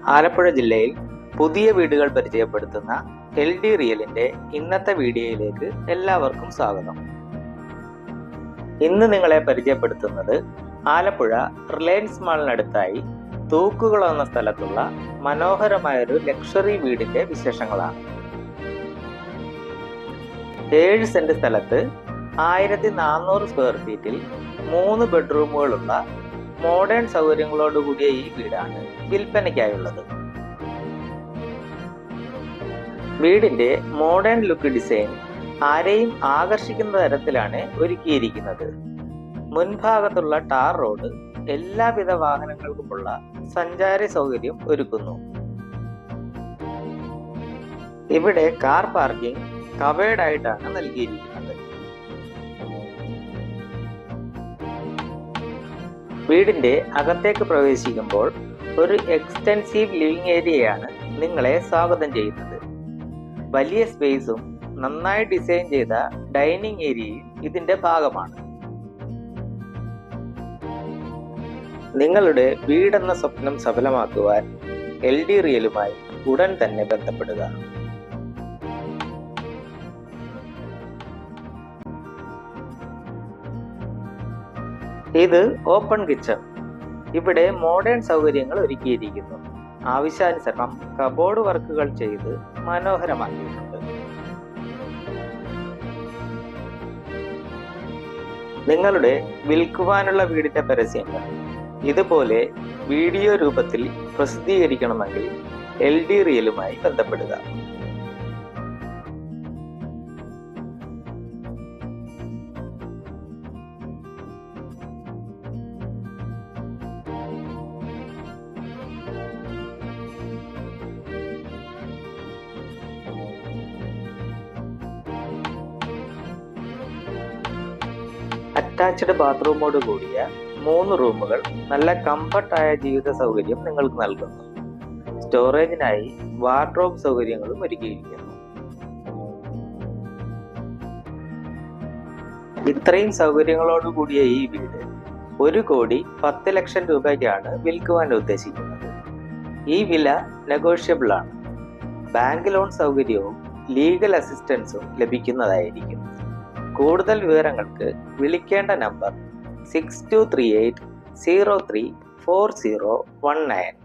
ആലപ്പുഴ ജില്ലയിൽ പുതിയ വീടുകൾ പരിചയപ്പെടുത്തുന്ന LD റിയലിന്റെ ഇന്നത്തെ വീഡിയോയിലേക്ക് എല്ലാവർക്കും സ്വാഗതം. ഇന്ന് നിങ്ങളെ പരിചയപ്പെടുത്തുന്നത് ആലപ്പുഴ റിലയൻസ് മാളിനടുത്തായി തൂക്കുകുളം എന്ന സ്ഥലത്തുള്ള മനോഹരമായൊരു ലക്ഷറി വീടിന്റെ വിശേഷങ്ങളാണ്. 7 സെന്റ് സ്ഥലത്ത് 1400 സ്ക്വയർ ഫീറ്റിൽ 3 ബെഡ്റൂമുകളുള്ള മോഡേൺ സൗകര്യങ്ങളോടുകൂടിയ ഈ വീടാണ് വിൽപ്പനയ്ക്കായുള്ളത്. വീടിന്റെ മോഡേൺ ലുക്ക് ഡിസൈൻ ആരെയും ആകർഷിക്കുന്ന തരത്തിലാണ് ഒരുക്കിയിരിക്കുന്നത്. മുൻഭാഗത്തുള്ള ടാർ റോഡ് എല്ലാവിധ വാഹനങ്ങൾക്കുമുള്ള സഞ്ചാര സൗകര്യം ഒരുക്കുന്നു. ഇവിടെ കാർ പാർക്കിംഗ് കവേർഡ് ആയിട്ടാണ് നൽകിയിരിക്കുന്നത്. വീടിന്റെ അകത്തേക്ക് പ്രവേശിക്കുമ്പോൾ ഒരു എക്സ്റ്റൻസീവ് ലിവിംഗ് ഏരിയയാണ് നിങ്ങളെ സ്വാഗതം ചെയ്യുന്നത്. വലിയ സ്പേസും നന്നായി ഡിസൈൻ ചെയ്ത ഡൈനിങ് ഏരിയയും ഇതിന്റെ ഭാഗമാണ്. നിങ്ങളുടെ വീടെന്ന സ്വപ്നം സഫലമാക്കുവാൻ LD റിയലുമായി ഉടൻ തന്നെ ബന്ധപ്പെടുക. ഇത് ഓപ്പൺ കിച്ചൺ. ഇവിടെ മോഡേൺ സൗകര്യങ്ങൾ ഒരുക്കിയിരിക്കുന്നു. ആവശ്യാനുസരണം കബോർഡ് വർക്കുകൾ ചെയ്ത് മനോഹരമാക്കിയിട്ടുണ്ട്. നിങ്ങളുടെ വിൽക്കുവാനുള്ള വീടിന്റെ പരസ്യങ്ങൾ ഇതുപോലെ വീഡിയോ രൂപത്തിൽ പ്രസിദ്ധീകരിക്കണമെങ്കിൽ LD റിയലുമായി ബന്ധപ്പെടുക. അറ്റാച്ച്ഡ് ബാത്റൂമോട് കൂടിയ 3 റൂമുകൾ നല്ല കംഫർട്ടായ ജീവിത സൗകര്യം നിങ്ങൾക്ക് നൽകുന്നു. സ്റ്റോറേജിനായി വാർഡ്രോബ് സൗകര്യങ്ങളും ഒരുക്കിയിരിക്കുന്നു. ഇത്രയും സൗകര്യങ്ങളോട് കൂടിയ ഈ വീട് 1,10,00,000 രൂപയ്ക്കാണ് വിൽക്കുവാൻ ഉദ്ദേശിക്കുന്നത്. ഈ വില നെഗോഷ്യബിൾ ആണ്. ബാങ്ക് ലോൺ സൗകര്യവും ലീഗൽ അസിസ്റ്റൻസും ലഭിക്കുന്നതായിരിക്കും. കൂടുതൽ വിവരങ്ങൾക്ക് വിളിക്കേണ്ട നമ്പർ 6238 034019.